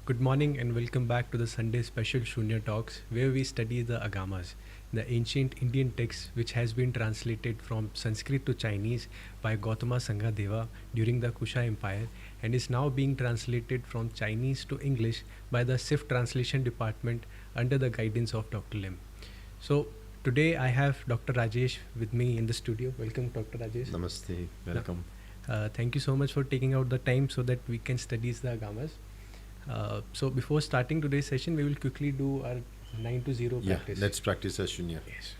Good morning and welcome back to the Sunday special Shunya Talks, where we study the Agamas, the ancient Indian text which has been translated from Sanskrit to Chinese by Gautama Sanghadeva during the Kusha Empire and is now being translated from Chinese to English by the SIFT Translation Department under the guidance of Dr. Lim. So today I have Dr. Rajesh with me in the studio. Welcome, Dr. Rajesh. Namaste, welcome. Thank you so much for taking out the time so that we can study the Agamas. So before starting today's session, we will quickly do our 9 to 0 practice. Let's practice as Shunya. Yes.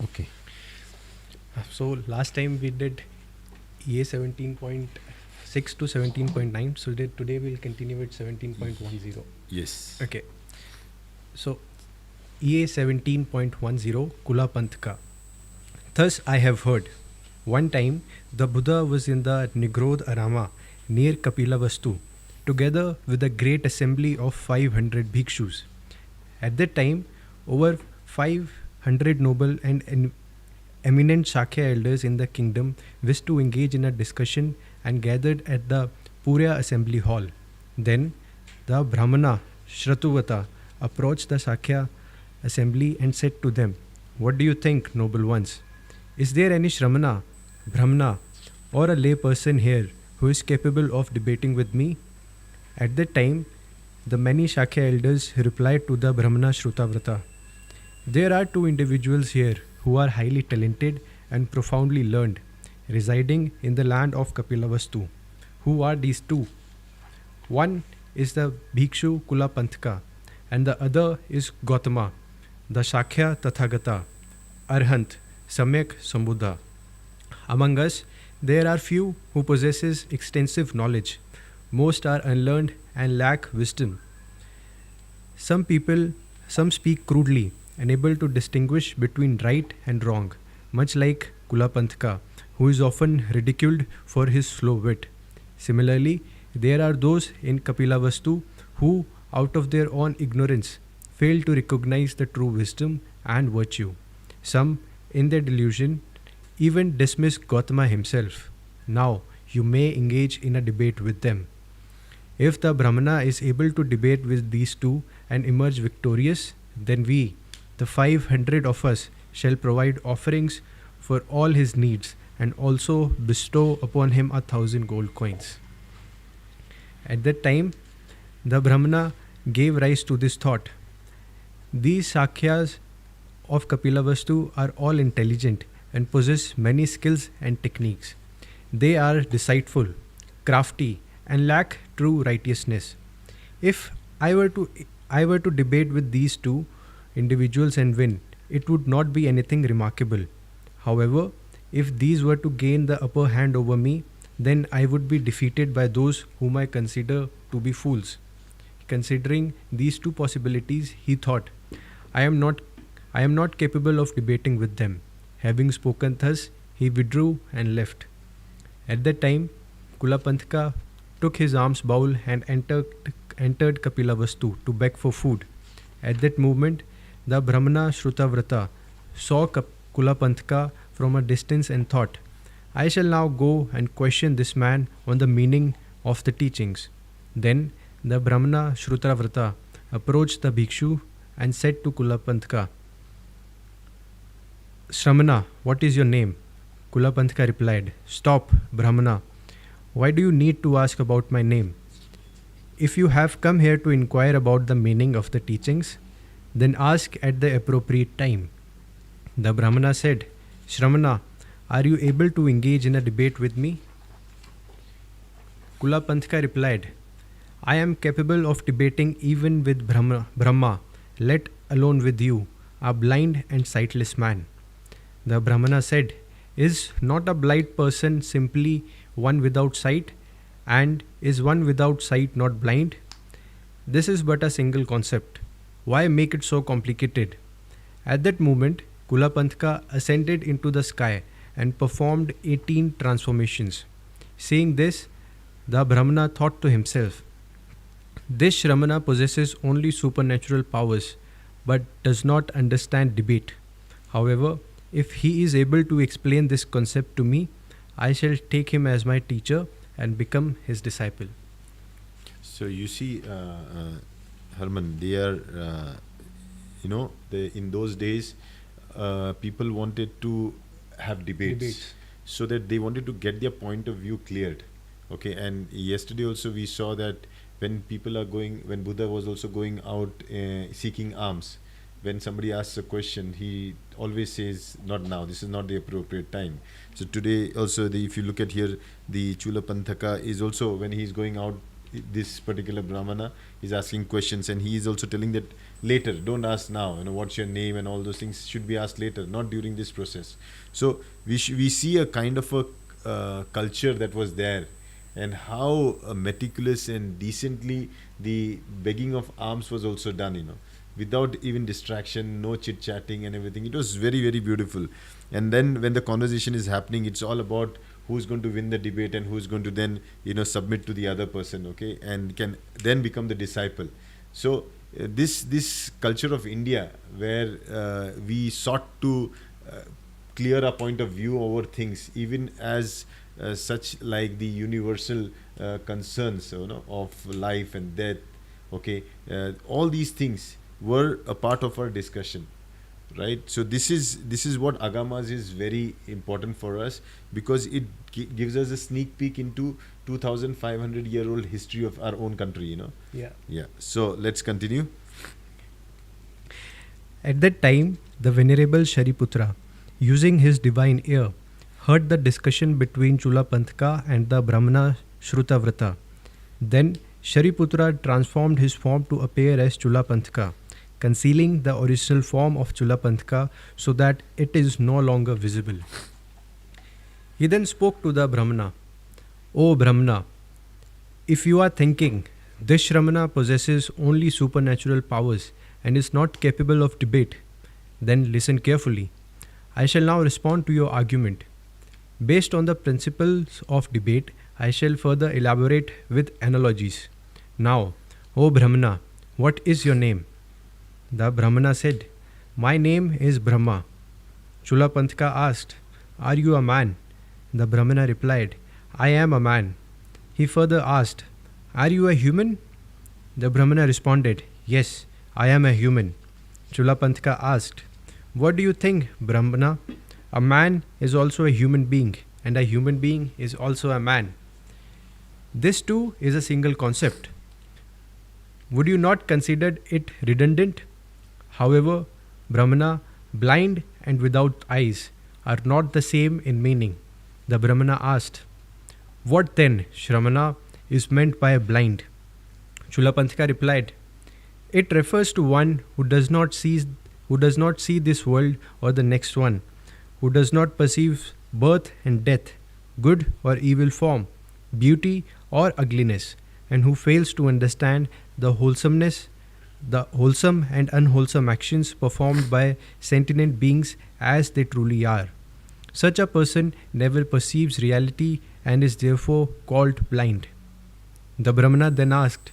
Okay. So last time we did EA 17.6 to 17.9. So today we'll continue with 17.10. Yes. Okay. So EA 17.10 Kula Panthka. Thus I have heard. One time the Buddha was in the Nigrodh Arama near Kapilavastu together with a great assembly of 500 bhikshus. At that time, over 500 noble and eminent Shakya elders in the kingdom wished to engage in a discussion and gathered at the Purya assembly hall. Then the Brahmana Shratuvata approached the Shakya assembly and said to them, "What do you think, noble ones? Is there any Shramana, Brahmana, or a lay person here who is capable of debating with me?" At that time, the many Shakya elders replied to the Brahmana Shrutavrata, "There are two individuals here who are highly talented and profoundly learned, residing in the land of Kapilavastu. Who are these two? One is the Bhikshu Kula Panthka, and the other is Gautama, the Shakya Tathagata, Arhant, Samyak Sambuddha. Among us, there are few who possesses extensive knowledge. Most are unlearned and lack wisdom. Some speak crudely, unable to distinguish between right and wrong, much like Kulapanthaka, who is often ridiculed for his slow wit. Similarly, there are those in Kapilavastu who, out of their own ignorance, fail to recognize the true wisdom and virtue. Some, in their delusion, even dismiss Gautama himself. Now, you may engage in a debate with them. If the Brahmana is able to debate with these two and emerge victorious, then we, the 500 of us, shall provide offerings for all his needs and also bestow upon him 1,000 gold coins." At that time, the Brahmana gave rise to this thought. These Sakyas of Kapilavastu are all intelligent and possess many skills and techniques. They are deceitful, crafty, and lack true righteousness. If I were to debate with these two individuals and win, it would not be anything remarkable. However, if these were to gain the upper hand over me, then I would be defeated by those whom I consider to be fools. Considering these two possibilities, he thought, I am not capable of debating with them. Having spoken thus, he withdrew and left. At that time, Kulapanthaka took his alms bowl and entered Kapilavastu to beg for food. At that moment, the Brahmana Shrutavrata saw Kulapanthaka from a distance and thought, I shall now go and question this man on the meaning of the teachings. Then the Brahmana Shrutravrata approached the Bhikshu and said to Kulapanthaka, Shramana, what is your name? Kulapanthaka replied, Stop, Brahmana. Why do you need to ask about my name? If you have come here to inquire about the meaning of the teachings, then ask at the appropriate time. The Brahmana said, Shramana, are you able to engage in a debate with me? Kulapanthaka replied, I am capable of debating even with Brahma, let alone with you, a blind and sightless man. The Brahmana said, Is not a blind person simply one without sight? And is one without sight not blind? This is but a single concept. Why make it so complicated? At that moment, Kulapanthaka ascended into the sky and performed 18 transformations. Seeing this, the Brahmana thought to himself, This Shramana possesses only supernatural powers, but does not understand debate. However, if he is able to explain this concept to me, I shall take him as my teacher and become his disciple. So you see, Herman, they are, in those days, people wanted to have debates, so that they wanted to get their point of view cleared. Okay, and yesterday also we saw that when Buddha was also going out seeking alms, when somebody asks a question, he always says, not now, this is not the appropriate time. So today also, if you look at here, the Chula Panthaka is also, when he is going out, this particular Brahmana is asking questions, and he is also telling that later, don't ask now, what's your name and all those things should be asked later, not during this process. So we see a kind of a culture that was there, and how meticulous and decently the begging of alms was also done, without even distraction, no chit-chatting and everything. It was very, very beautiful. And then when the conversation is happening, it's all about who's going to win the debate and who's going to then, submit to the other person, okay, and can then become the disciple. So this culture of India, where we sought to clear our point of view over things, even as such like the universal concerns, of life and death, okay, all these things were a part of our discussion, right? So this is what Agamas is very important for us, because it gives us a sneak peek into 2,500-year-old history of our own country, Yeah. So let's continue. At that time, the Venerable Shariputra, using his divine ear, heard the discussion between Chula Panthaka and the Brahmana Shrutavrata. Then Shariputra transformed his form to appear as Chula Panthaka, concealing the original form of Chula Panthaka so that it is no longer visible. He then spoke to the Brahmana, O Brahmana, if you are thinking, this Shramana possesses only supernatural powers and is not capable of debate, then listen carefully. I shall now respond to your argument. Based on the principles of debate, I shall further elaborate with analogies. Now, O Brahmana, what is your name? The Brahmana said, My name is Brahma. Chula Panthaka asked, Are you a man? The Brahmana replied, I am a man. He further asked, Are you a human? The Brahmana responded, Yes, I am a human. Chula Panthaka asked, What do you think, Brahmana? A man is also a human being, and a human being is also a man. This too is a single concept. Would you not consider it redundant? However, Brahmana, blind and without eyes, are not the same in meaning. The Brahmana asked, What then, Shramana, is meant by blind? Chula Panthaka replied, It refers to one who does not see this world or the next one, who does not perceive birth and death, good or evil form, beauty or ugliness, and who fails to understand the wholesome and unwholesome actions performed by sentient beings as they truly are. Such a person never perceives reality and is therefore called blind. The Brahmana then asked,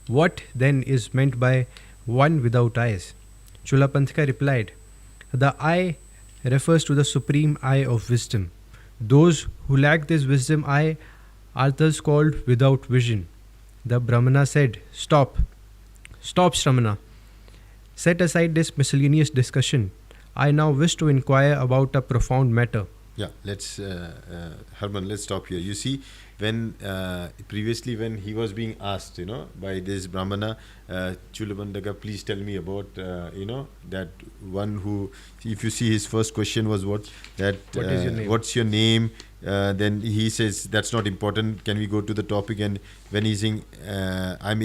What then is meant by one without eyes? Chula Panthaka replied, The eye refers to the supreme eye of wisdom. Those who lack this wisdom eye are thus called without vision. The Brahmana said, Stop, stop, Shramana. Set aside this miscellaneous discussion. I now wish to inquire about a profound matter. Yeah, let's, Harman, let's stop here. You see, when previously when he was being asked, by this Brahmana, Chulabandaka, please tell me about, that one who, if you see his first question was what? That, What is your name? What's your name? Then he says, that's not important. Can we go to the topic? And when he's saying, I'm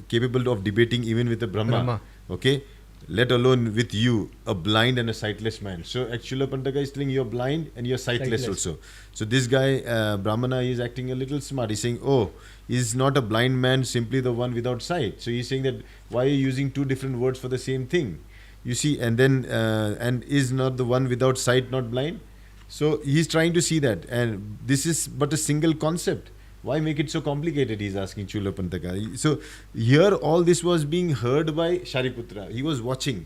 capable of debating even with a Brahma. Okay? Let alone with you, a blind and a sightless man. So actually Pandaka is telling you're blind and you're sightless also. So this guy, Brahmana, is acting a little smart. He's saying, is not a blind man simply the one without sight? So he's saying that why are you using two different words for the same thing? You see, and then, and is not the one without sight not blind? So he's trying to see that. And this is but a single concept. Why make it so complicated? He's asking Chulapantaka. So here all this was being heard by Shariputra. He was watching.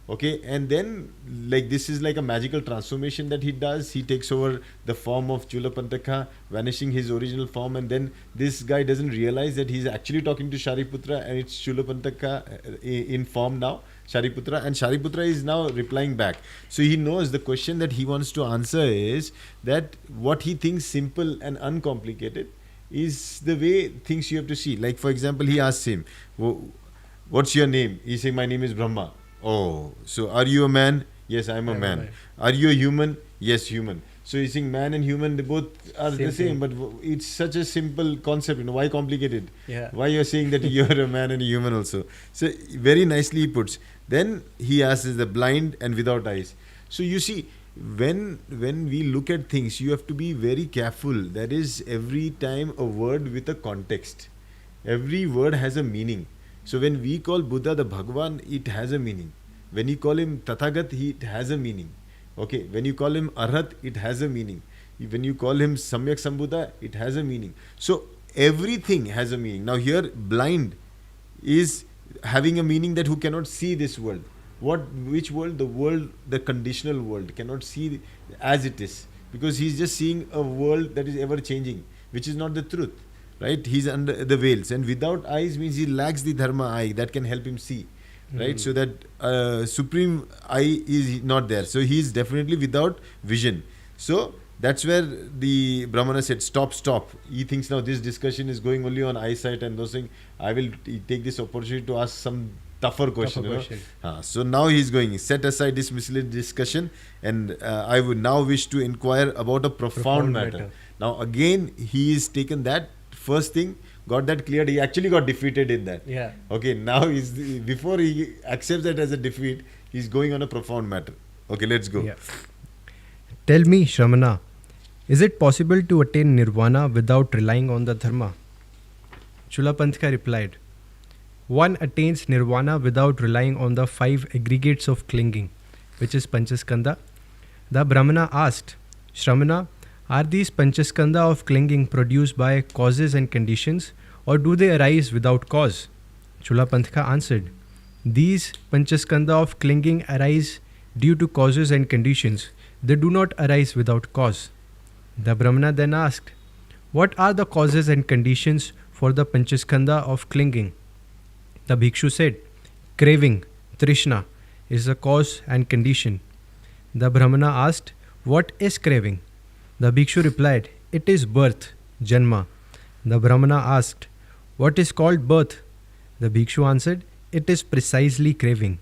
Okay, and then like this is like a magical transformation that he does. He takes over the form of Chulapantaka, vanishing his original form, and then this guy doesn't realize that he's actually talking to Shariputra and it's Chulapantaka in form now, Shariputra, and Shariputra is now replying back. So he knows the question that he wants to answer is that what he thinks simple and uncomplicated is the way things you have to see. Like for example, he asks him, what's your name? He says, my name is Brahma. Oh, so are you a man? Yes, I'm a man. Are you a human? Yes, human. So he's saying man and human, they both are the same, but it's such a simple concept. Why complicate it? Yeah. Why you're saying that you're a man and a human also? So very nicely he puts. Then he asks, is the blind and without eyes. So you see, when we look at things, you have to be very careful. That is every time a word with a context. Every word has a meaning. So when we call Buddha the Bhagwan, it has a meaning. When you call him Tathagat, it has a meaning. Okay, when you call him Arhat, it has a meaning. When you call him Samyak Sambuddha, it has a meaning. So everything has a meaning. Now here, blind is having a meaning that who cannot see this world. Which world? The world, the conditional world, cannot see as it is. Because he's just seeing a world that is ever changing, which is not the truth. Right? He's under the veils. And without eyes means he lacks the dharma eye that can help him see. Right? So that supreme eye is not there. So he is definitely without vision. So that's where the Brahmana said, stop. He thinks now this discussion is going only on eyesight and those things. I will take this opportunity to ask some tougher question. So now he's going, set aside this misleading discussion, and I would now wish to inquire about a profound matter. Now again, he is taken that first thing, got that cleared. He actually got defeated in that. Yeah. Okay, now before he accepts that as a defeat, he's going on a profound matter. Okay, let's go. Yeah. Tell me, Shramana, is it possible to attain nirvana without relying on the dharma? Chulapanthaka replied, one attains nirvana without relying on the 5 aggregates of clinging, which is Panchaskanda. The Brahmana asked, Shramana, are these Panchaskanda of clinging produced by causes and conditions, or do they arise without cause? Chulapanthaka answered, these Panchaskanda of clinging arise due to causes and conditions. They do not arise without cause. The Brahmana then asked, what are the causes and conditions for the Panchaskanda of clinging? The Bhikshu said, craving, Trishna, is the cause and condition. The Brahmana asked, what is craving? The Bhikshu replied, it is birth, Janma. The Brahmana asked, what is called birth? The Bhikshu answered, it is precisely craving.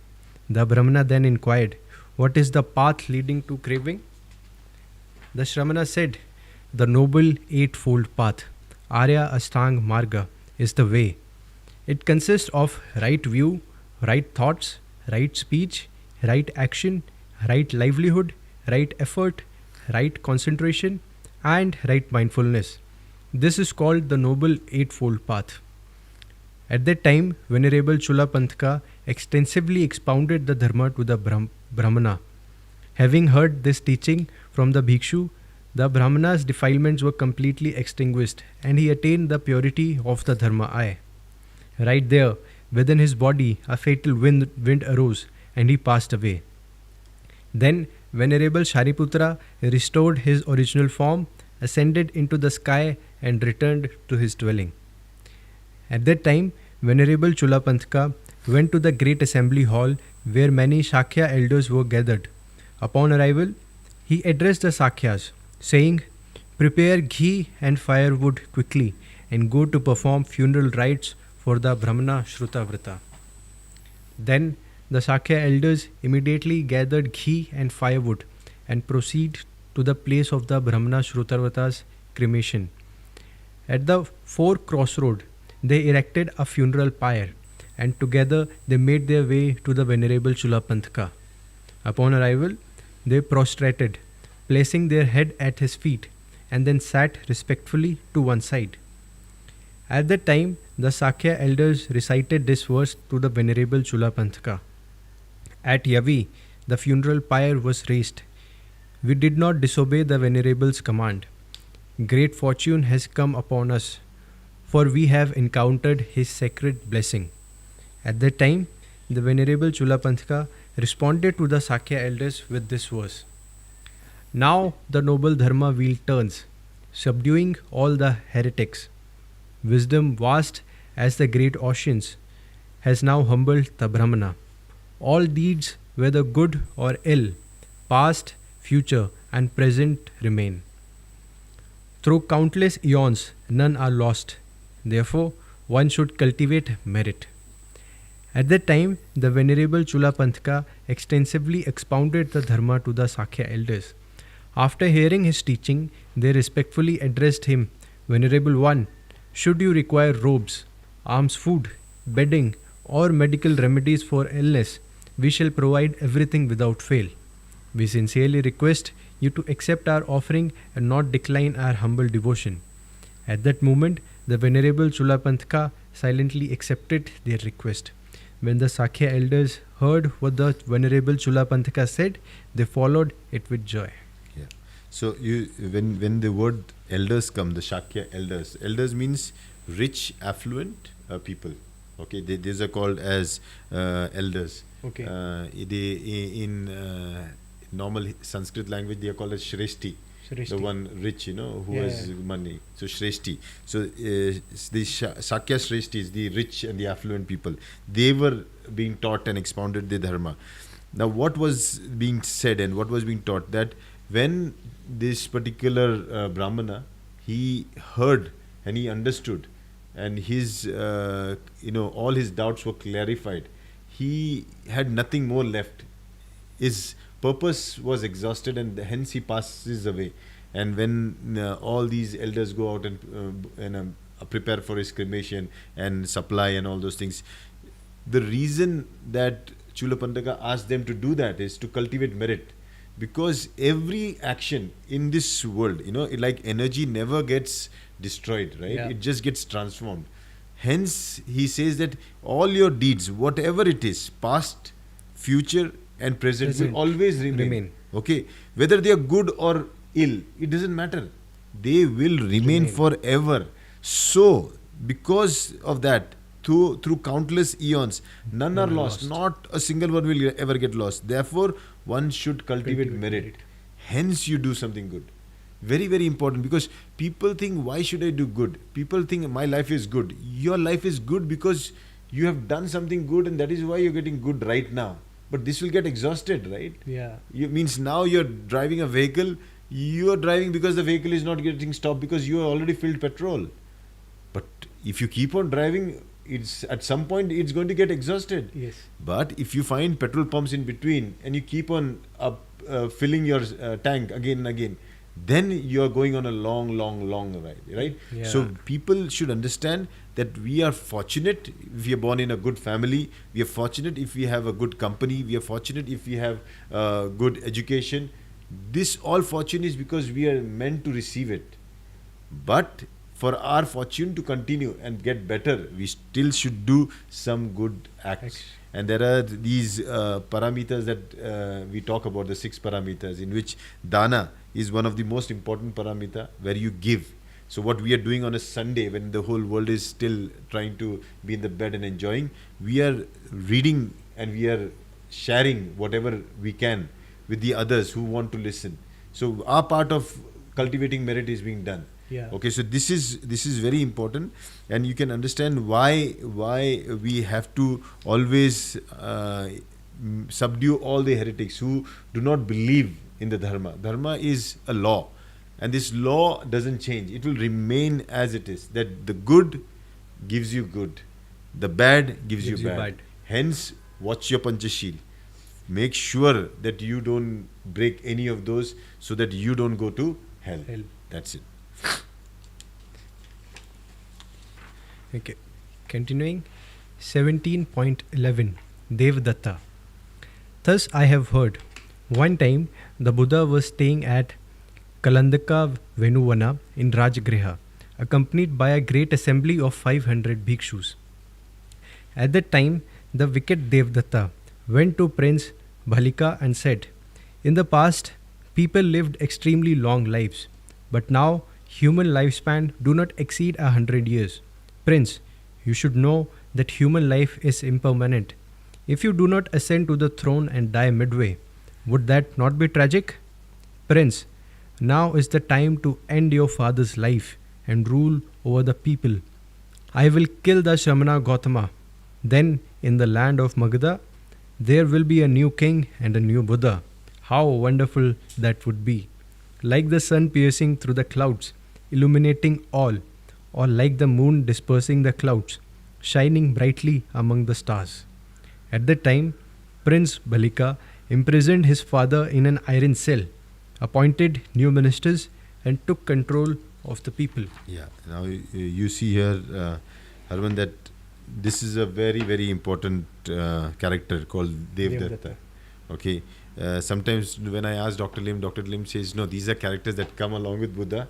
The Brahmana then inquired, what is the path leading to craving? The Shramana said, the noble eightfold path, Arya Ashtang Marga, is the way. It consists of right view, right thoughts, right speech, right action, right livelihood, right effort, right concentration, and right mindfulness. This is called the Noble Eightfold Path. At that time, Venerable Chulapanthaka extensively expounded the Dharma to the Brahmana. Having heard this teaching from the Bhikshu, the Brahmana's defilements were completely extinguished and he attained the purity of the Dharma eye. Right there, within his body, a fatal wind arose and he passed away. Then Venerable Shariputra restored his original form, ascended into the sky, and returned to his dwelling. At that time, Venerable Chulapanthaka went to the great assembly hall where many Shakya elders were gathered. Upon arrival, he addressed the Sakyas, saying, "Prepare ghee and firewood quickly and go to perform funeral rites for the Brahmana Shrutavrata." Then the Sakya elders immediately gathered ghee and firewood and proceed to the place of the Brahmana Shrutarvata's cremation. At the four crossroad, they erected a funeral pyre, and together they made their way to the Venerable Chulapanthaka. Upon arrival, they prostrated, placing their head at his feet, and then sat respectfully to one side. At that time, the Sakya elders recited this verse to the Venerable Chulapanthaka. At Yavi, the funeral pyre was raised. We did not disobey the Venerable's command. Great fortune has come upon us, for we have encountered his sacred blessing. At that time, the Venerable Chulapanthaka responded to the Sakya elders with this verse. Now the noble Dharma wheel turns, subduing all the heretics. Wisdom vast as the great oceans has now humbled the Brahmana. All deeds, whether good or ill, past, future, and present remain. Through countless eons, none are lost. Therefore, one should cultivate merit. At that time, the Venerable Chulapanthaka extensively expounded the Dharma to the Sakya elders. After hearing his teaching, they respectfully addressed him, "Venerable One, should you require robes, alms food, bedding, or medical remedies for illness, we shall provide everything without fail. We sincerely request you to accept our offering and not decline our humble devotion." At that moment, the Venerable Chulapanthaka silently accepted their request. When the Sakya elders heard what the Venerable Chulapanthaka said, they followed it with joy. Yeah. So when the word elders come, the Shakya elders means rich, affluent people. Okay, these are called as elders. Okay. In normal Sanskrit language, they are called as Shreshti. The one rich, who has money. So Shreshti. So the Sakya Shreshtis, the rich and the affluent people, they were being taught and expounded the Dharma. Now, what was being said and what was being taught, that when this particular Brahmana, he heard and he understood, and his, all his doubts were clarified, he had nothing more left. His purpose was exhausted, and hence he passes away. And when all these elders go out and prepare for his cremation and supply and all those things, the reason that Chulapanthaka asked them to do that is to cultivate merit. Because every action in this world, like energy never gets destroyed, right? Yeah. It just gets transformed. Hence, he says that all your deeds, whatever it is, past, future, and present will always remain. Okay, whether they are good or ill, it doesn't matter. They will remain forever. So, because of that, through countless eons, none are lost. Not a single one will ever get lost. Therefore, one should cultivate merit. Hence, you do something good. Very, very important, because people think, why should I do good? People think my life is good. Your life is good because you have done something good, and that is why you're getting good right now. But this will get exhausted, right? Yeah. Means now you're driving a vehicle, you're driving because the vehicle is not getting stopped because you are already filled petrol. But if you keep on driving, it's at some point it's going to get exhausted. Yes. But if you find petrol pumps in between and you keep on filling your tank again and again, then you are going on a long ride, right? Yeah. So people should understand that we are fortunate if we are born in a good family. We are fortunate if we have a good company. We are fortunate if we have good education. This all fortune is because we are meant to receive it. But for our fortune to continue and get better, we still should do some good acts. And there are these parameters that we talk about, the 6 parameters, in which dana is one of the most important parameter, where you give. So what we are doing on a Sunday, when the whole world is still trying to be in the bed and enjoying, we are reading and we are sharing whatever we can with the others who want to listen. So our part of cultivating merit is being done. Yeah. Okay, so this is very important, and you can understand why we have to always subdue all the heretics who do not believe in the dharma. Dharma is a law, and this law doesn't change. It will remain as it is. That the good gives you good, the bad gives you bad. Hence, watch your panchashil. Make sure that you don't break any of those, so that you don't go to hell. That's it. Okay. Continuing. 17.11 Devdatta. Thus I have heard. One time the Buddha was staying at Kalandaka Venuvana in Rajgriha, accompanied by a great assembly of 500 bhikshus. At that time, the wicked Devdatta went to Prince Bhalika and said, "In the past, people lived extremely long lives, but now human lifespan do not exceed 100 years. Prince, you should know that human life is impermanent. If you do not ascend to the throne and die midway, would that not be tragic? Prince, now is the time to end your father's life and rule over the people. I will kill the Shramana Gautama. Then, in the land of Magadha, there will be a new king and a new Buddha. How wonderful that would be! Like the sun piercing through the clouds, illuminating all, or like the moon dispersing the clouds, shining brightly among the stars." At that time, Prince Bhalika imprisoned his father in an iron cell, appointed new ministers, and took control of the people. Yeah. Now you see here, Harman, that this is a very, very important character called Devdatta. Okay. Sometimes when I ask Dr. Lim says, no, these are characters that come along with Buddha.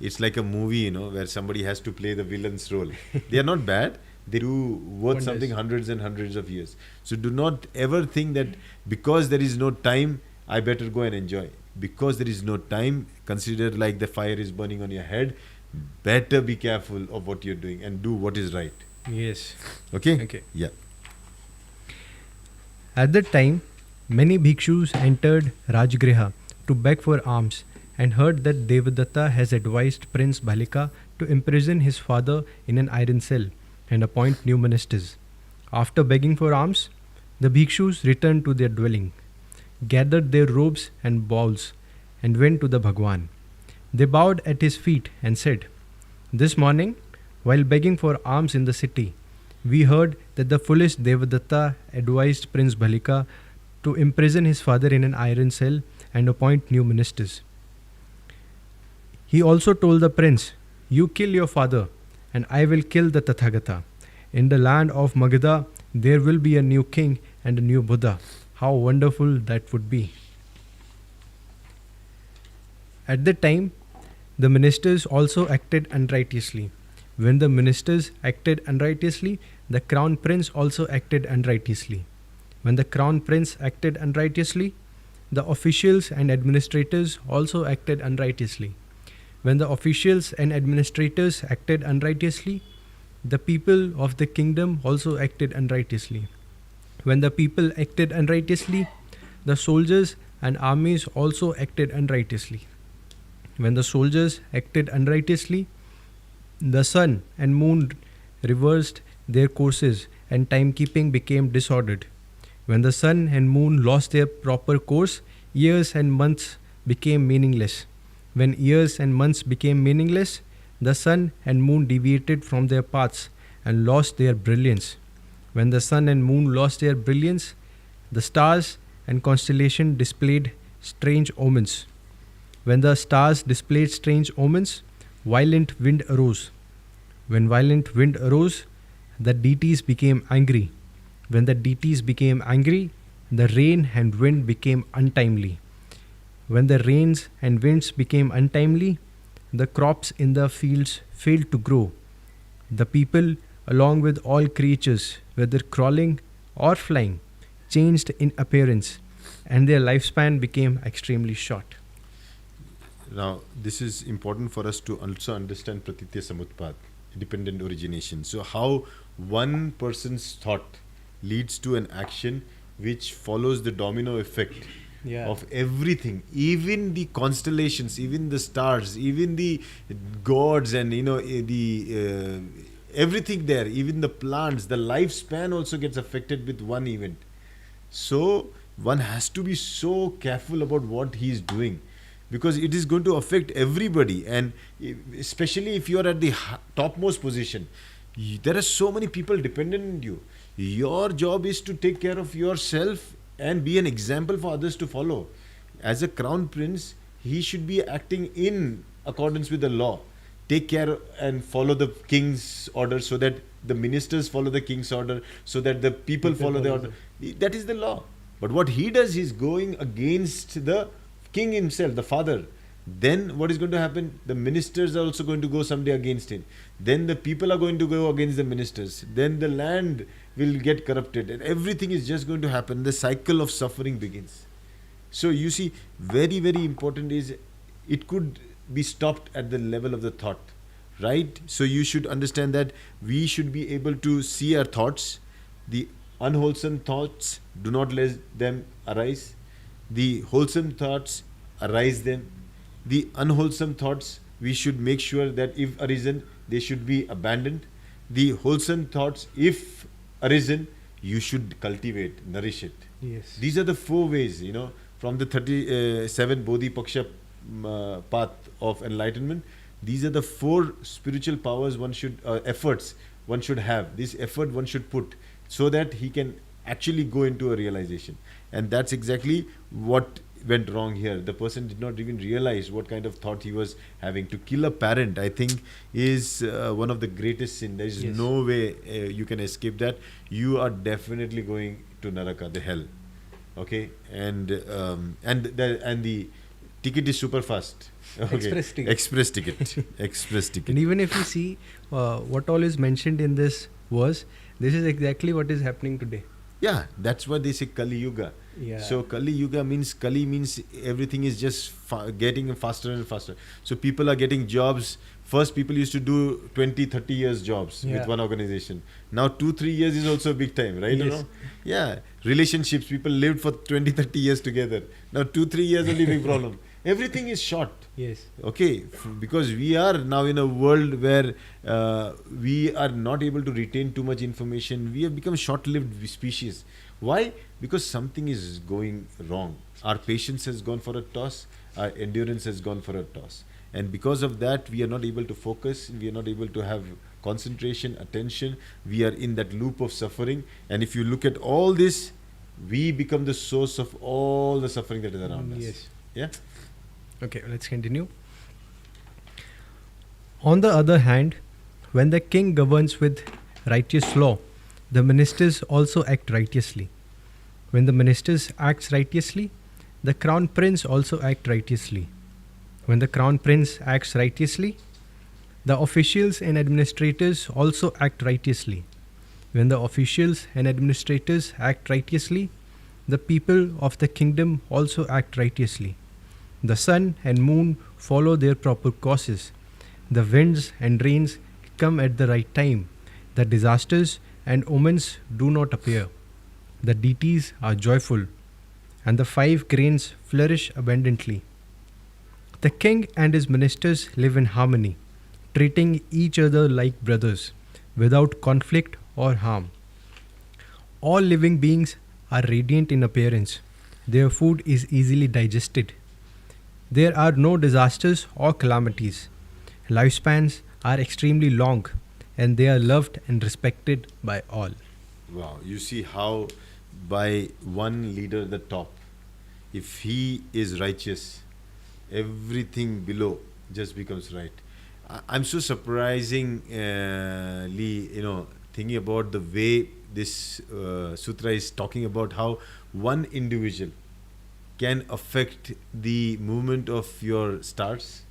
It's like a movie, where somebody has to play the villain's role. They are not bad. They do worth something hundreds and hundreds of years. So do not ever think that because there is no time, I better go and enjoy. Because there is no time, consider like the fire is burning on your head. Better be careful of what you're doing and do what is right. Yes. Okay? Yeah. At that time, many bhikshus entered Rajgriha to beg for alms and heard that Devadatta has advised Prince Bhalika to imprison his father in an iron cell and appoint new ministers. After begging for alms, the bhikshus returned to their dwelling, gathered their robes and bowls, and went to the Bhagwan. They bowed at his feet and said, "This morning, while begging for alms in the city, we heard that the foolish Devadatta advised Prince Bhalika to imprison his father in an iron cell and appoint new ministers. He also told the prince, 'You kill your father, and I will kill the Tathagata. In the land of Magadha, there will be a new king and a new Buddha. How wonderful that would be.'" At that time, the ministers also acted unrighteously. When the ministers acted unrighteously, the crown prince also acted unrighteously. When the crown prince acted unrighteously, the officials and administrators also acted unrighteously. When the officials and administrators acted unrighteously, the people of the kingdom also acted unrighteously. When the people acted unrighteously, the soldiers and armies also acted unrighteously. When the soldiers acted unrighteously, the sun and moon reversed their courses and timekeeping became disordered. When the sun and moon lost their proper course, years and months became meaningless. When years and months became meaningless, the sun and moon deviated from their paths and lost their brilliance. When the sun and moon lost their brilliance, the stars and constellations displayed strange omens. When the stars displayed strange omens, violent wind arose. When violent wind arose, the deities became angry. When the deities became angry, the rain and wind became untimely. When the rains and winds became untimely, the crops in the fields failed to grow. The people, along with all creatures, whether crawling or flying, changed in appearance, and their lifespan became extremely short. Now, this is important for us to also understand Pratitya Samutpat, dependent origination. So, how one person's thought leads to an action which follows the domino effect of everything, even the constellations, even the stars, even the gods, and the everything there, even the plants, the lifespan also gets affected with one event. So one has to be so careful about what he is doing, because it is going to affect everybody, and especially if you are at the topmost position, there are so many people dependent on you. Your job is to take care of yourself and be an example for others to follow. As a crown prince, he should be acting in accordance with the law. Take care and follow the king's order, so that the ministers follow the king's order, so that the people follow the order. That is the law. But what he does is going against the king himself, the father. Then what is going to happen? The ministers are also going to go someday against him. Then the people are going to go against the ministers. Then the land will get corrupted, and everything is just going to happen. The cycle of suffering begins. So you see, very, very important is, it could be stopped at the level of the thought, right? So you should understand that we should be able to see our thoughts. The unwholesome thoughts, do not let them arise. The wholesome thoughts, arise them. The unwholesome thoughts, we should make sure that if arisen, they should be abandoned. The wholesome thoughts, if arisen, you should cultivate, nourish it. Yes. These are the 4 ways, from the 37 Bodhi Paksha path of enlightenment. These are the 4 spiritual powers one should, efforts one should have. This effort one should put, so that he can actually go into a realization. And that's exactly what went wrong here. The person did not even realize what kind of thought he was having. To kill a parent, I think, is one of the greatest sin. There is no way you can escape that. You are definitely going to Naraka, the hell. Okay, and the ticket is super fast. Okay. Express ticket. Express ticket. And even if you see what all is mentioned in this verse, this is exactly what is happening today. Yeah, that's why they say Kali Yuga. Yeah. So Kali Yuga means, Kali means everything is just getting faster and faster. So people are getting jobs. First people used to do 20-30 years jobs with one organization. Now 2-3 years is also a big time, right? Yes. Yeah. Relationships, people lived for 20-30 years together. Now 2-3 years only big problem. Everything is short. Yes. Okay, because we are now in a world where we are not able to retain too much information. We have become short-lived species. Why? Because something is going wrong. Our patience has gone for a toss. Our endurance has gone for a toss. And because of that, we are not able to focus. We are not able to have concentration, attention. We are in that loop of suffering. And if you look at all this, we become the source of all the suffering that is around us. Yes. Yeah? Okay, let's continue. On the other hand, when the king governs with righteous law, the ministers also act righteously. When the ministers act righteously, the crown prince also acts righteously. When the crown prince acts righteously, the officials and administrators also act righteously. When the officials and administrators act righteously, the people of the kingdom also act righteously. The sun and moon follow their proper courses. The winds and rains come at the right time. The disasters and omens do not appear. The deities are joyful, and the 5 grains flourish abundantly. The king and his ministers live in harmony, treating each other like brothers, without conflict or harm. All living beings are radiant in appearance. Their food is easily digested. There are no disasters or calamities. Lifespans are extremely long, and they are loved and respected by all. Wow, you see how by one leader at the top, if he is righteous, everything below just becomes right. I'm so surprisingly, thinking about the way this sutra is talking about how one individual can affect the movement of your stars,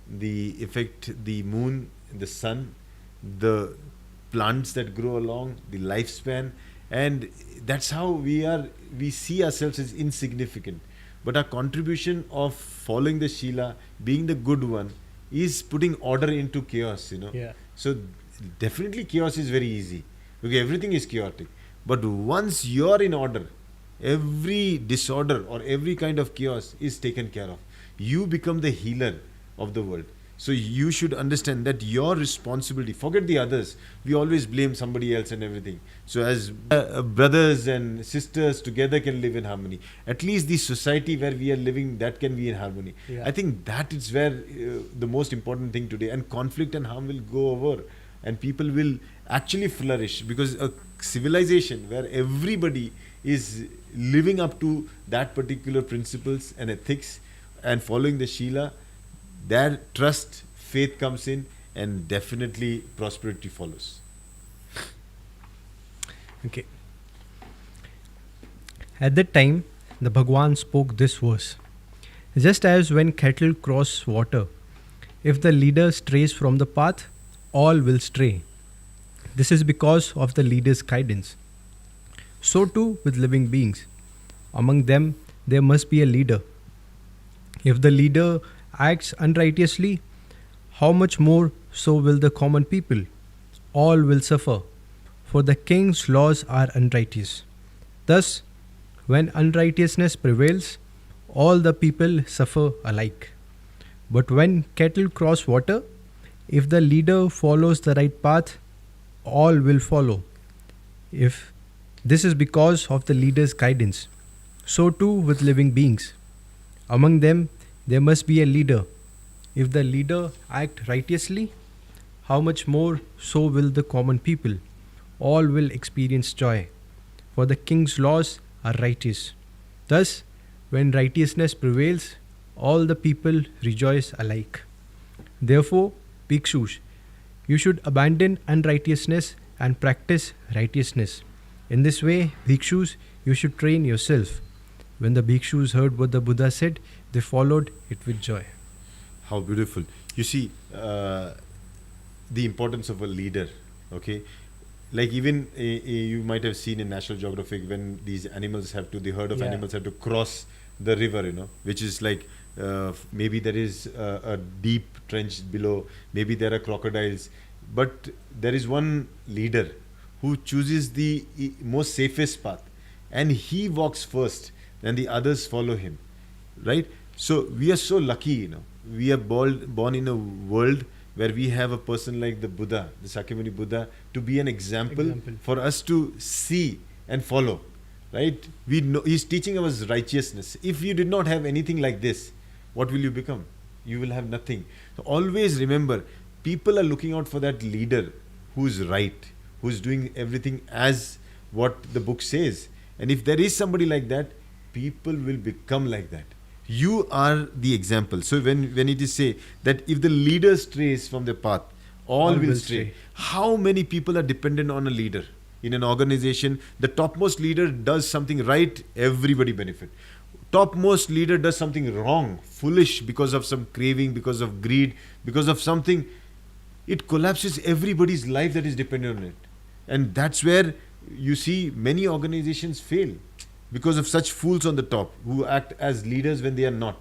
the effect, the moon, the sun, the plants that grow along, the lifespan, and that's how we see ourselves as insignificant. But our contribution of following the Shila, being the good one, is putting order into chaos, Yeah. So definitely chaos is very easy, because everything is chaotic. But once you're in order, every disorder or every kind of chaos is taken care of. You become the healer of the world. So you should understand that your responsibility, forget the others. We always blame somebody else and everything. So as brothers and sisters together can live in harmony. At least the society where we are living, that can be in harmony. Yeah. I think that is where the most important thing today, and conflict and harm will go over, and people will actually flourish, because a civilization where everybody is living up to that particular principles and ethics and following the Sheila, there trust, faith comes in, and definitely prosperity follows. Okay. At that time, the Bhagwan spoke this verse. Just as when cattle cross water, if the leader strays from the path, all will stray. This is because of the leader's guidance. So too with living beings. Among them, there must be a leader. If the leader acts unrighteously, how much more so will the common people? All will suffer, for the king's laws are unrighteous. Thus, when unrighteousness prevails, all the people suffer alike. But when cattle cross water, if the leader follows the right path, all will follow. If this is because of the leader's guidance, so too with living beings. Among them, there must be a leader. If the leader act righteously, how much more so will the common people? All will experience joy, for the king's laws are righteous. Thus, when righteousness prevails, all the people rejoice alike. Therefore, bhikshus, you should abandon unrighteousness and practice righteousness. In this way, bhikshus, you should train yourself. When the bhikshus heard what the Buddha said, they followed it with joy. How beautiful. You see, the importance of a leader, okay? Like even you might have seen in National Geographic when these animals have to, the herd of animals have to cross the river, which is like maybe there is a deep trench below, maybe there are crocodiles, but there is one leader who chooses the most safest path, and he walks first, and the others follow him, right? So we are so lucky, we are born in a world where we have a person like the Buddha, the Sakyamuni Buddha, to be an example for us to see and follow, right? We know he's teaching us righteousness. If you did not have anything like this, what will you become? You will have nothing. So always remember, people are looking out for that leader who's right, who's doing everything as what the book says. And if there is somebody like that, people will become like that. You are the example. So when it is say that if the leader strays from the path, all will stray. How many people are dependent on a leader? In an organization, the topmost leader does something right, everybody benefit. Topmost leader does something wrong, foolish, because of some craving, because of greed, because of something, it collapses everybody's life that is dependent on it. And that's where you see many organizations fail, because of such fools on the top who act as leaders when they are not.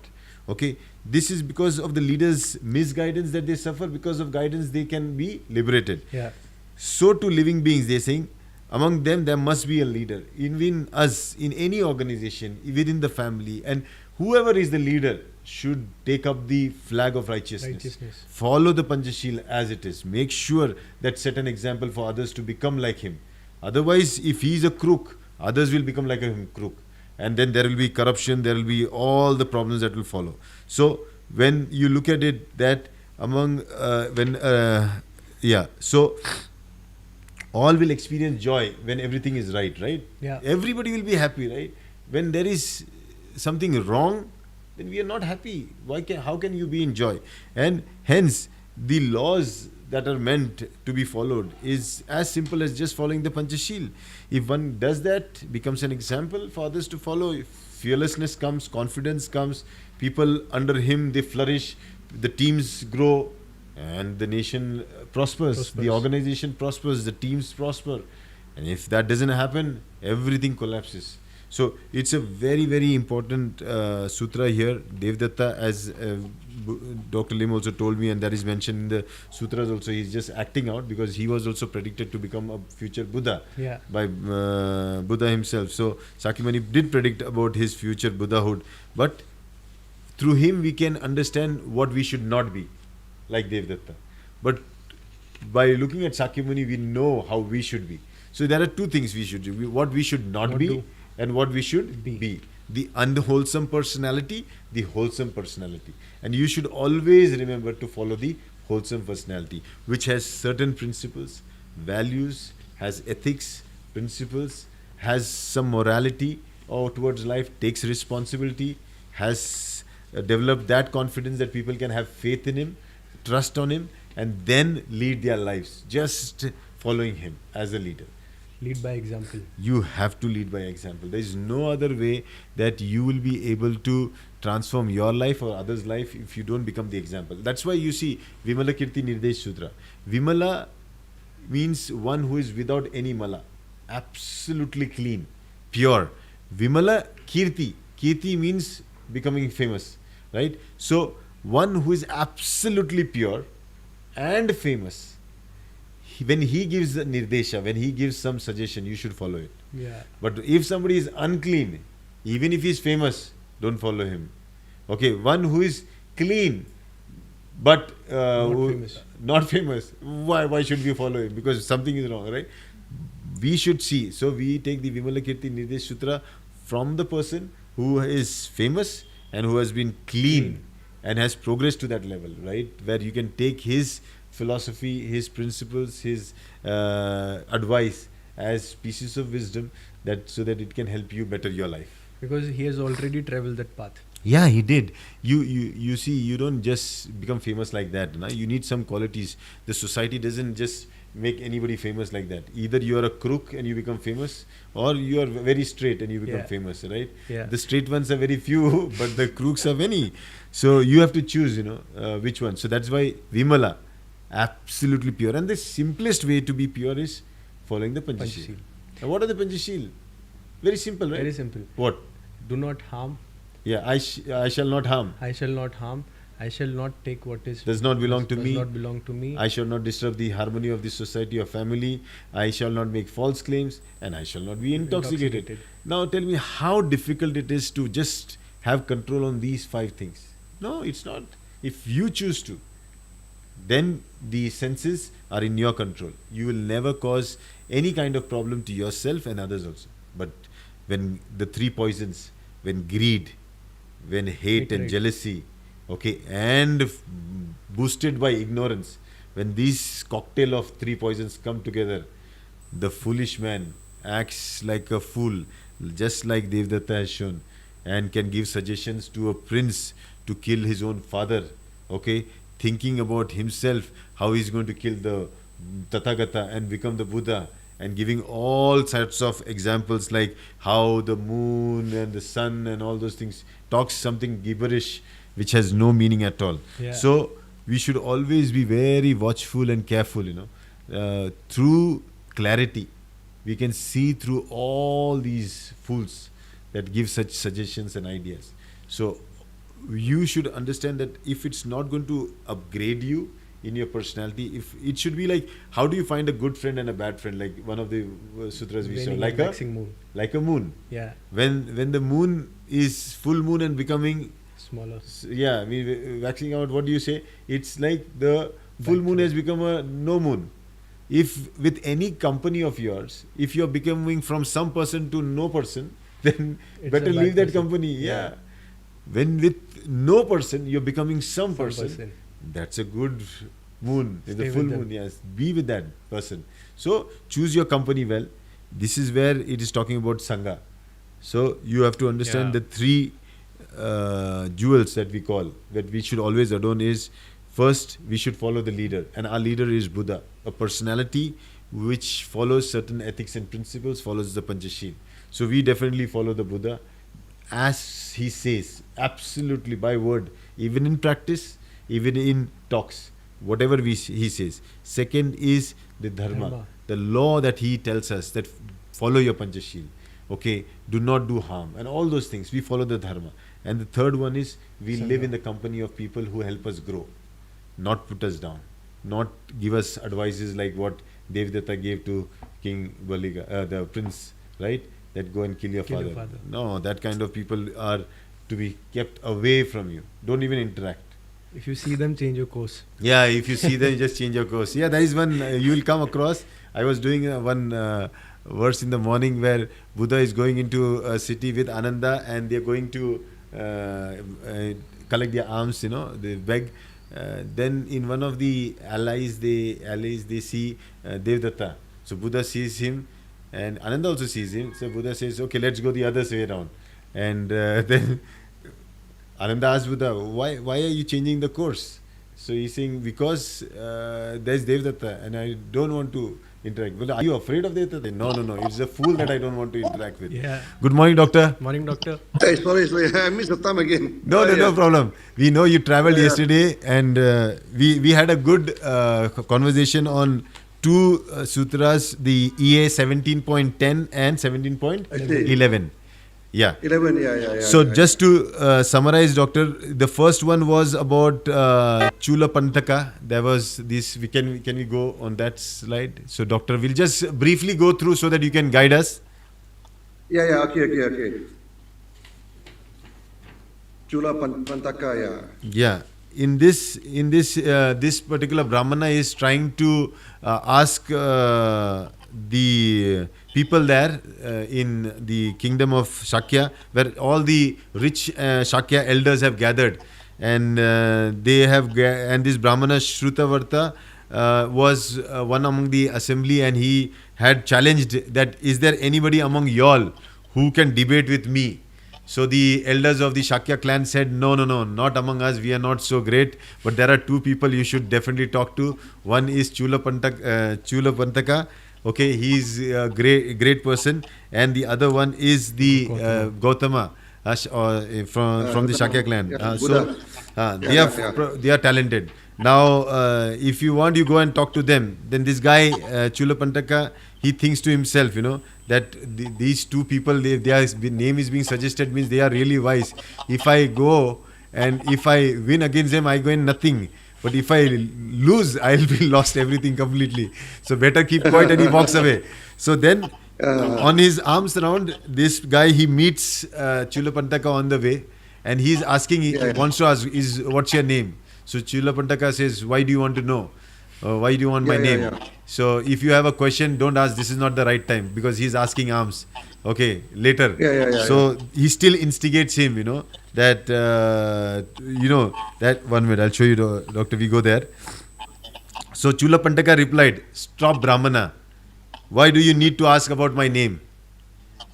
Okay, this is because of the leaders' misguidance that they suffer. Because of guidance, they can be liberated. Yeah. So to living beings, they're saying, among them there must be a leader. Even us, in any organization, within the family, and whoever is the leader should take up the flag of righteousness. Follow the Panchashila as it is. Make sure that set an example for others to become like him. Otherwise, if he is a crook, others will become like a crook, and then there will be corruption, there will be all the problems that will follow. So when you look at it, that among so all will experience joy when everything is right? Yeah. Everybody will be happy, right? When there is something wrong, then we are not happy. How can you be in joy? And hence the laws that are meant to be followed is as simple as just following the Panchashil. If one does that, becomes an example for others to follow, if fearlessness comes, confidence comes, people under him, they flourish, the teams grow, and the nation prospers. The organization prospers, the teams prosper. And if that doesn't happen, everything collapses. So it's a very, very important sutra here. Devdatta, as Dr. Lim also told me, and that is mentioned in the sutras also, he's just acting out because he was also predicted to become a future Buddha Yeah. by Buddha himself. So Sakyamuni did predict about his future Buddhahood, but through him we can understand what we should not be, like Devdatta. But by looking at Sakyamuni, we know how we should be. So there are two things we should do: what we should not be, and what we should be. The unwholesome personality, the wholesome personality. And you should always remember to follow the wholesome personality, which has certain principles, values, has ethics, principles, has some morality towards life, takes responsibility, has developed that confidence that people can have faith in him, trust on him, and then lead their lives just following him as a leader. Lead by example. You have to lead by example. There is no other way that you will be able to transform your life or others' life if you don't become the example. That's why you see Vimala Kirti Nirdesh Sutra. Vimala means one who is without any mala, absolutely clean, pure. Vimala Kirti. Kirti means becoming famous, right? So one who is absolutely pure and famous, when he gives the nirdesha, when he gives some suggestion, you should follow it. Yeah. But if somebody is unclean, even if he is famous, don't follow him. Okay, one who is clean but not famous, why should we follow him? Because something is wrong, right? We should see. So we take the Vimalakirti Nirdesh Sutra from the person who is famous and who has been clean and has progressed to that level, right? Where you can take his philosophy, his principles, his advice as pieces of wisdom, that so that it can help you better your life. Because he has already traveled that path. Yeah, he did. You see, you don't just become famous like that. Na? You need some qualities. The society doesn't just make anybody famous like that. Either you are a crook and you become famous, or you are very straight and you become famous, right? Yeah. The straight ones are very few, but the crooks are many. So you have to choose, which one. So that's why Vimala, absolutely pure. And the simplest way to be pure is following the Panchashil. And what are the Panchashil? Very simple, right? Very simple. What? Do not harm. Yeah, I shall not harm. I shall not harm. I shall not take what does not belong to me. Does not belong to me. I shall not disturb the harmony of the society or family. I shall not make false claims, and I shall not be intoxicated. Now tell me how difficult it is to just have control on these 5 things. No, it's not. If you choose to, then the senses are in your control. You will never cause any kind of problem to yourself and others also. But when the 3 poisons, when greed, when hate and jealousy, okay, and boosted by ignorance, when these cocktail of 3 poisons come together, the foolish man acts like a fool, just like Devdatta has shown, and can give suggestions to a prince to kill his own father, okay, thinking about himself, how he's going to kill the Tathagata and become the Buddha, and giving all sorts of examples like how the moon and the sun and all those things, talks something gibberish which has no meaning at all. Yeah. So we should always be very watchful and careful, through clarity we can see through all these fools that give such suggestions and ideas. So you should understand that if it's not going to upgrade you in your personality, if it should be like, how do you find a good friend and a bad friend? Like one of the sutras we saw, like a moon. Yeah. When the moon is full moon and becoming smaller. Yeah, I mean, waxing out, what do you say? It's like the full moon has become a no moon. If with any company of yours, if you're becoming from some person to no person, then it's better leave that company. Yeah. When with no person, you're becoming some person, that's a good moon. The full moon, yes. Be with that person. So choose your company well. This is where it is talking about Sangha. So you have to understand the 3 jewels that we call, that we should always adorn is, first we should follow the leader, and our leader is Buddha, a personality which follows certain ethics and principles, follows the Panchashil. So we definitely follow the Buddha as he says, absolutely by word, even in practice, even in talks, whatever he says. Second is the dharma, the law that he tells us, that follow your Panchashil. Okay, do not do harm, and all those things. We follow the dharma. And the third one is we live in the company of people who help us grow, not put us down, not give us advices like what Devdatta gave to King Baliga, the prince, right? That go and kill your Kill your father. father. No, that kind of people are to be kept away from you. Don't even interact. If you see them, change your course. Yeah, if you see them, you just change your course. Yeah, that is one you will come across. I was doing one verse in the morning where Buddha is going into a city with Ananda, and they are going to collect their alms, they beg. Then in one of the allies they see Devdatta. So Buddha sees him, and Ananda also sees him. So Buddha says, "Okay, let's go the other way around." And then Ananda asks Buddha, why are you changing the course? So he's saying, because there's Devdatta and I don't want to interact. Well, are you afraid of Devdatta? No. It's a fool that I don't want to interact with. Yeah. Good morning, doctor. Morning, doctor. Hey, sorry, I missed the time again. No problem. We know you traveled yesterday, and we had a good conversation on two sutras, the EA 17.10 and 17.11. Yeah. 11, yeah. So just to summarize, doctor, the first one was about Chula Pantaka. There was this. Can we go on that slide? So, doctor, we'll just briefly go through so that you can guide us. Yeah, okay. Chula Pantaka, yeah. Yeah. In this particular Brahmana is trying to ask the people there in the kingdom of Shakya, where all the rich Shakya elders have gathered, and and this Brahmana Shrutavarta was one among the assembly, and he had challenged that, is there anybody among y'all who can debate with me? So the elders of the Shakya clan said, no, not among us, we are not so great, but there are two people you should definitely talk to. One is Chula Pantaka. Okay, he's a great person, and the other one is the Gautama from the Shakya clan. They are talented. Now, if you want, you go and talk to them. Then this guy Chula Pantaka, he thinks to himself, that these two people, their name is being suggested, means they are really wise. If I go and if I win against them, I gain nothing. But if I lose, I'll be lost everything completely. So better keep quiet, and he walks away. So then, on his arms around, this guy, he meets Chula Pantaka on the way, and he's asking, he wants to ask, what's your name? So Chula Pantaka says, why do you want to know? Why do you want my name? So if you have a question, don't ask, this is not the right time, because he's asking alms. Okay, later. So he still instigates him, that, that 1 minute, I'll show you, doctor, we go there. So Chula Pantaka replied, stop Brahmana. Why do you need to ask about my name?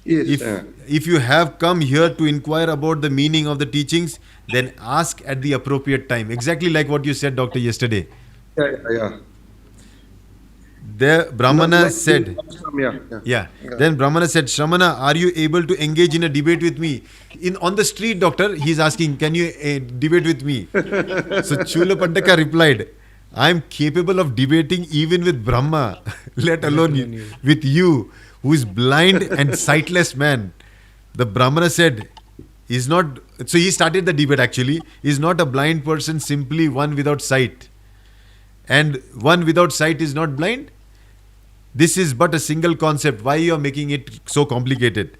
Yes, if you have come here to inquire about the meaning of the teachings, then ask at the appropriate time. Exactly like what you said, doctor, yesterday. Yeah. The Brahmana said, Then Brahmana said, Shramana, are you able to engage in a debate with me? On the street, doctor, he's asking, can you debate with me? So Chula Pantaka replied, I am capable of debating even with Brahma, let alone with you, who is blind and sightless man. The Brahmana said, so he started the debate actually, is not a blind person simply one without sight? And one without sight is not blind? This is but a single concept. Why you are making it so complicated?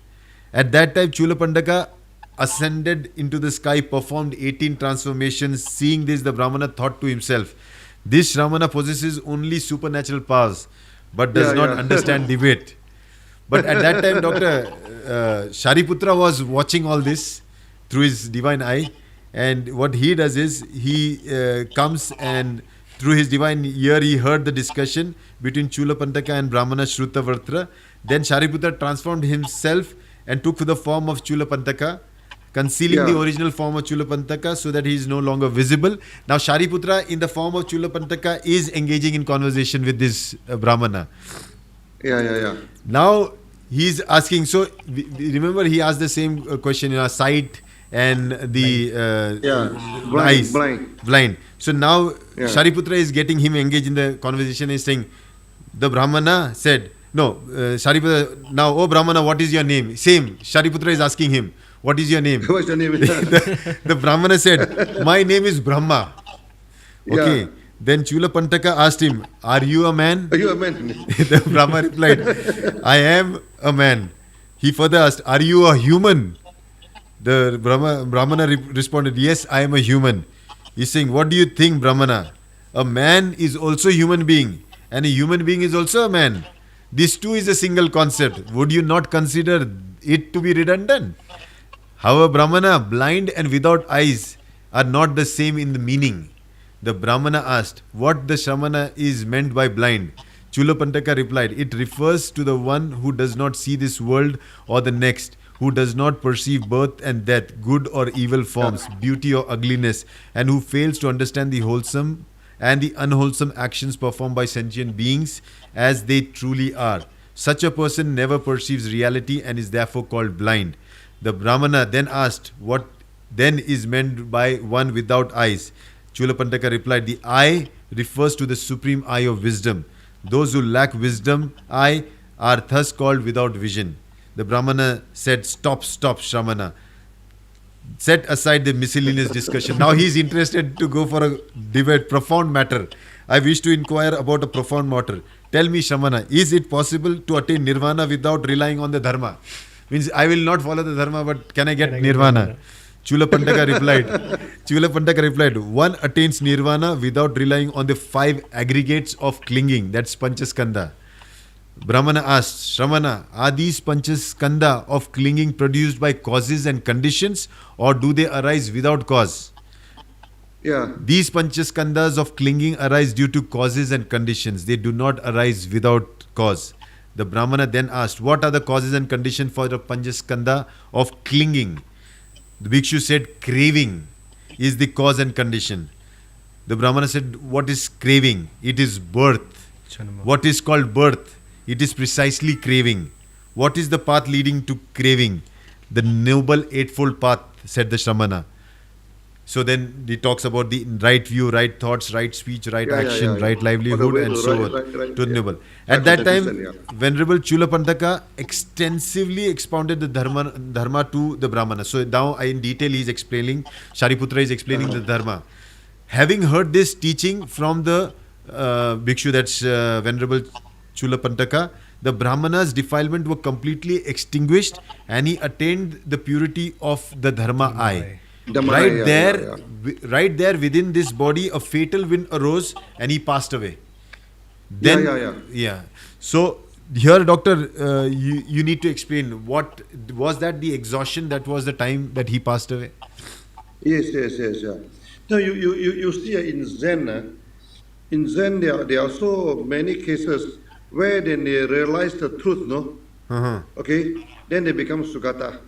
At that time, Chula Pantaka ascended into the sky, performed 18 transformations. Seeing this, the Brahmana thought to himself, this Brahmana possesses only supernatural powers, but does not understand debate. But at that time, Dr. Shariputra was watching all this through his divine eye. And what he does is, he comes and through his divine ear, he heard the discussion between Chula Pantaka and Brahmana Shrutavartra. Then Shariputra transformed himself and took the form of Chula Pantaka, concealing the original form of Chula Pantaka so that he is no longer visible. Now Shariputra in the form of Chula Pantaka is engaging in conversation with this Brahmana. Now he's asking, so remember he asked the same question, sight and the eyes, blind. So now Shariputra is getting him engaged in the conversation. He's saying, the Brahmana said, No, Shariputra, now, oh Brahmana, what is your name? Same. Shariputra is asking him, what is your name? What's your name? The Brahmana said, my name is Brahma. Okay. Yeah. Then Chula Pantaka asked him, are you a man? Are you a man? The Brahma replied, I am a man. He further asked, are you a human? The Brahmana responded, yes, I am a human. He's saying, what do you think, Brahmana? A man is also a human being, and a human being is also a man. This too is a single concept. Would you not consider it to be redundant? However, Brahmana, blind and without eyes, are not the same in the meaning. The Brahmana asked, what the Shramana is meant by blind? Chulapantaka replied, it refers to the one who does not see this world or the next, who does not perceive birth and death, good or evil forms, beauty or ugliness, and who fails to understand the wholesome and the unwholesome actions performed by sentient beings as they truly are. Such a person never perceives reality and is therefore called blind. The Brahmana then asked, what then is meant by one without eyes? Chulapantaka replied, the eye refers to the supreme eye of wisdom. Those who lack wisdom eye are thus called without vision. The Brahmana said, stop, Shramana. Set aside the miscellaneous discussion. Now he is interested to go for a debate, profound matter. I wish to inquire about a profound matter. Tell me, Shramana, is it possible to attain nirvana without relying on the dharma? Means I will not follow the dharma, but can I get nirvana? Chulapantaka replied, one attains nirvana without relying on the 5 aggregates of clinging. That's Panchaskanda. Brahmana asked, Shramana, are these Panchaskanda of clinging produced by causes and conditions, or do they arise without cause? Yeah. These Panchaskandas of clinging arise due to causes and conditions. They do not arise without cause. The Brahmana then asked, what are the causes and conditions for the Panchaskanda of clinging? The Bhikshu said, craving is the cause and condition. The Brahmana said, what is craving? It is birth. Janma. What is called birth? It is precisely craving. What is the path leading to craving? The noble eightfold path, said the Shramana. So then he talks about the right view, right thoughts, right speech, right action, right livelihood, and so on. To the noble. At that time, Venerable Chulapantaka extensively expounded the dharma to the Brahmana. So now in detail he is explaining, Shariputra is explaining the dharma. Having heard this teaching from the Bhikshu, that's Venerable Chulapantaka, the Brahmana's defilement were completely extinguished and he attained the purity of the dharma eye. Right there within this body, a fatal wind arose and he passed away. Then, So here, doctor, you need to explain, what was that, the exhaustion, that was the time that he passed away? Yes. Yeah. Now you see in Zen there are so many cases where then they realize the truth, no? Okay, then they become Sugata.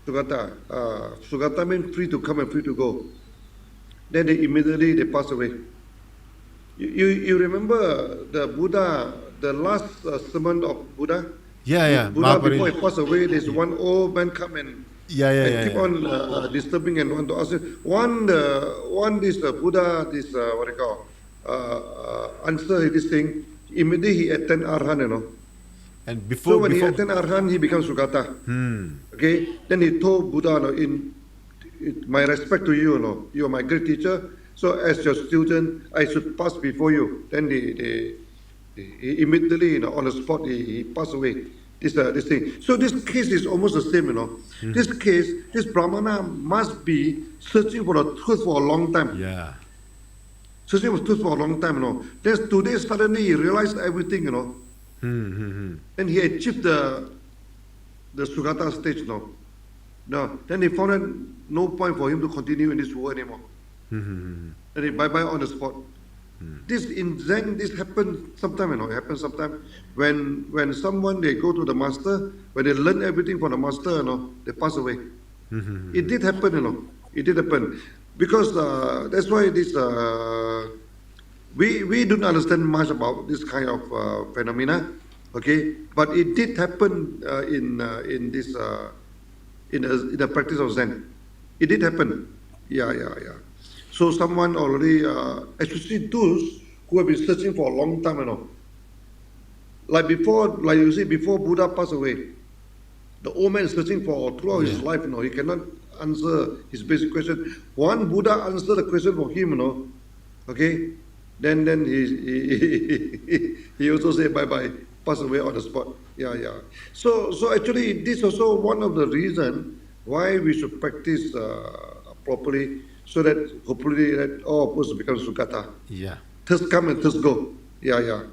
Sugata means free to come and free to go. Then they immediately pass away. You remember the Buddha, the last sermon of Buddha? Buddha, before he passed away, there's one old man come and keep on disturbing and want to ask him. One this Buddha, this what do you call, answer this thing. Immediately he attend Arhan, you know. And before, so when he attend Arhan, he becomes Sugata. Okay, then he told Buddha, in my respect to you, you are my great teacher. So as your student, I should pass before you. Then he immediately, on the spot, he passed away. This thing. So this case is almost the same, This case, this Brahmana must be searching for the truth for a long time. Searching for the truth for a long time, Then today suddenly he realized everything, And he achieved the Sugata stage, No. Then he found that no point for him to continue in this world anymore. And he bye-bye on the spot. This in Zen, this happens sometime, It happens sometime when someone, they go to the master, when they learn everything from the master, they pass away. It did happen, It did happen. Because that's why this we don't understand much about this kind of phenomena, okay? But it did happen in the practice of Zen. It did happen. Yeah. So someone already, especially those who have been searching for a long time, Like before, like you see, before Buddha passed away, the old man is searching for throughout his life, he cannot answer his basic question. One Buddha answered the question for him, okay? Then he also said bye-bye, passed away on the spot. Yeah, yeah. So actually, this is also one of the reasons why we should practice properly, so that hopefully that all of us become sukata. Yeah. Thirst come and thirst go. Yeah, yeah.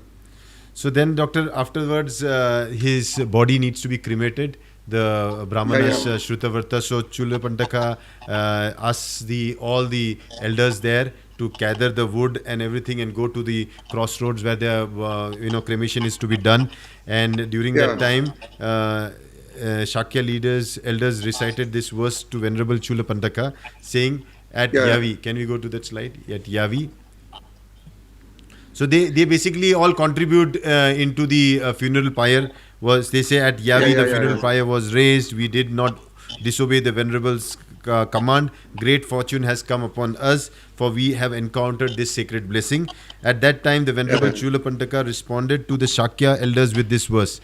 So then, doctor, afterwards, his body needs to be cremated. The Brahmanas, Shrutavarta, so Chulapantaka asks all the elders there to gather the wood and everything and go to the crossroads where the cremation is to be done. And during that time, Shakya elders recited this verse to Venerable Chulapantaka, saying at Yavi. Can we go to that slide? At Yavi. So they basically all contribute into the funeral pyre. They say at Yavi the funeral pyre was raised. We did not disobey the Venerable's command. Great fortune has come upon us, for we have encountered this sacred blessing. At that time, the Venerable Chulapantaka responded to the Shakya elders with this verse.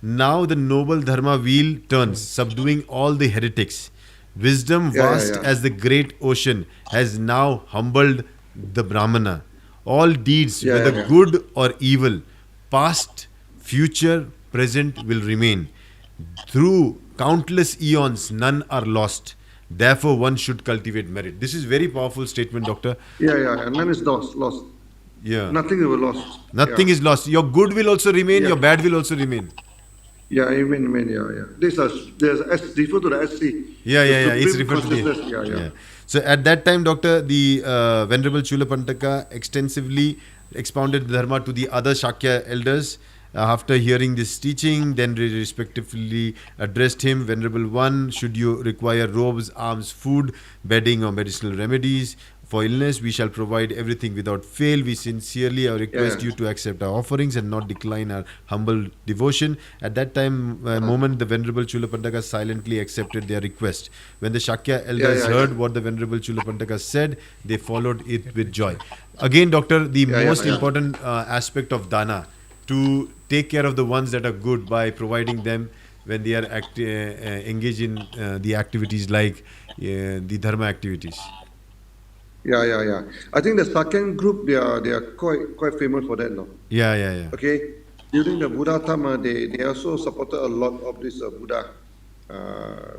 Now the noble dharma wheel turns, subduing all the heretics. Wisdom vast as the great ocean has now humbled the Brahmana. All deeds, whether good or evil, past, future, present, will remain. Through countless eons, none are lost. Therefore, one should cultivate merit. This is very powerful statement, doctor. Yeah, and none is lost. Yeah. Nothing is lost. Nothing is lost. Your good will also remain, your bad will also remain. Yeah, amen, yeah. There's refer to the SC. Yeah. It's referred to the... Yeah. So at that time, doctor, the Venerable Chulapantaka extensively expounded the dharma to the other Shakya elders. After hearing this teaching, then they respectively addressed him. Venerable One, should you require robes, arms, food, bedding or medicinal remedies for illness, we shall provide everything without fail. We sincerely request you to accept our offerings and not decline our humble devotion. At that moment, the Venerable Chulapantaka silently accepted their request. When the Shakya elders heard what the Venerable Chulapantaka said, they followed it with joy. Again, doctor, the most important aspect of dana, to take care of the ones that are good by providing them when they are engaged in the activities like the dharma activities. Yeah. I think the second group, they are quite famous for that, no? Yeah. Okay, during the Buddha time, they also supported a lot of this Buddha,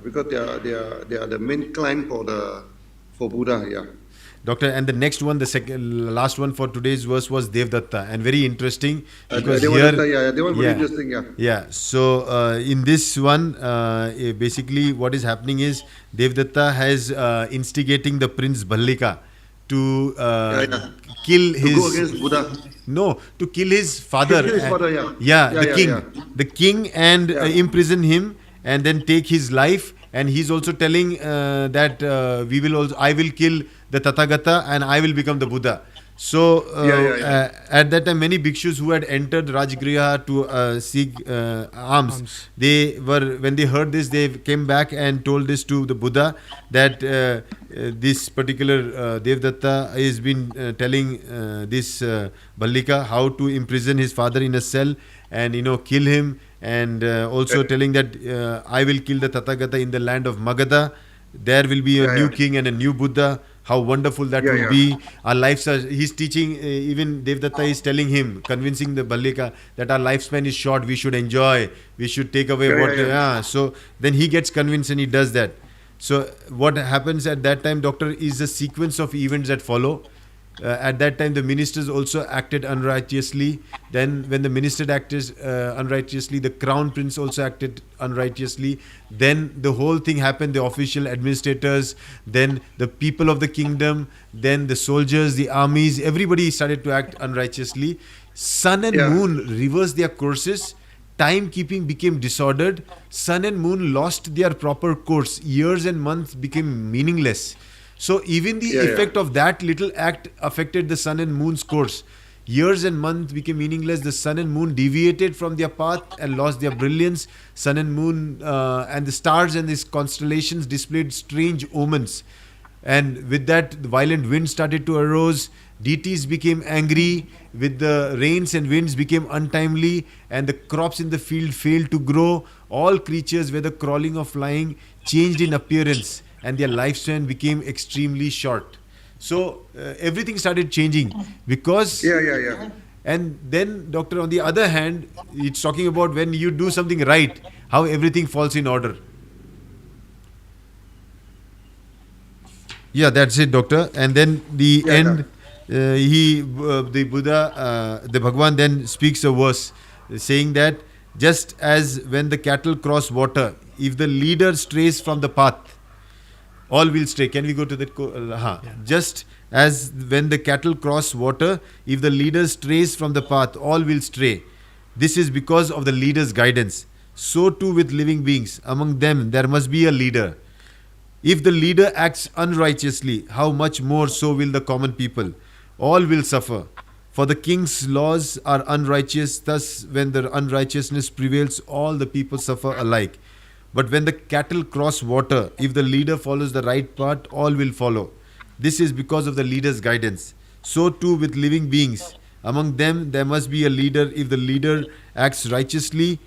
because they are the main client for Buddha. Yeah. Doctor, and the next one, the last one for today's verse was Devdatta, and very interesting because they here, were very interesting. Yeah. So in this one, basically, what is happening is Devdatta has instigating the Prince Bhallika to kill his. To go against Buddha. No, to kill his father. Kill his father, the king. The king and imprison him and then take his life. And he's also telling that I will kill the Tathagata and I will become the Buddha. So at that time, many bhikshus who had entered Rajgriha to seek alms, when they heard this, they came back and told this to the Buddha, that this particular Devdatta has been telling this Bhallika how to imprison his father in a cell and kill him, and also telling that I will kill the Tathagata in the land of Magadha. There will be a new king and a new Buddha. How wonderful that will be. Our lives are, he's teaching, even Devdatta is telling him, convincing the Bhallika that our lifespan is short, we should enjoy, we should take away So then he gets convinced and he does that. So what happens at that time, doctor, is a sequence of events that follow. At that time, the ministers also acted unrighteously. Then when the minister acted unrighteously, the crown prince also acted unrighteously. Then the whole thing happened, the official administrators, then the people of the kingdom, then the soldiers, the armies, everybody started to act unrighteously. Sun and moon reversed their courses. Timekeeping became disordered. Sun and moon lost their proper course. Years and months became meaningless. So even the effect of that little act affected the sun and moon's course. Years and months became meaningless. The sun and moon deviated from their path and lost their brilliance. Sun and moon and the stars and these constellations displayed strange omens. And with that, the violent wind started to arise. deities became angry with the rains and winds became untimely, and the crops in the field failed to grow. All creatures, whether crawling or flying, changed in appearance, and their lifespan became extremely short. So everything started changing because. Yeah. And then, doctor, on the other hand, it's talking about when you do something right, how everything falls in order. Yeah, that's it, doctor. And then the Yeah, end, the Buddha, the Bhagwan then speaks a verse saying that just as when the cattle cross water, if the leader strays from the path, all will stray. Can we go to that? Just as when the cattle cross water, if the leader strays from the path, all will stray. This is because of the leader's guidance. So too with living beings. Among them, there must be a leader. If the leader acts unrighteously, how much more so will the common people? All will suffer. For the king's laws are unrighteous, thus when the unrighteousness prevails, all the people suffer alike. But when the cattle cross water, if the leader follows the right path, all will follow. This is because of the leader's guidance. So too with living beings. Among them, there must be a leader. If the leader acts righteously,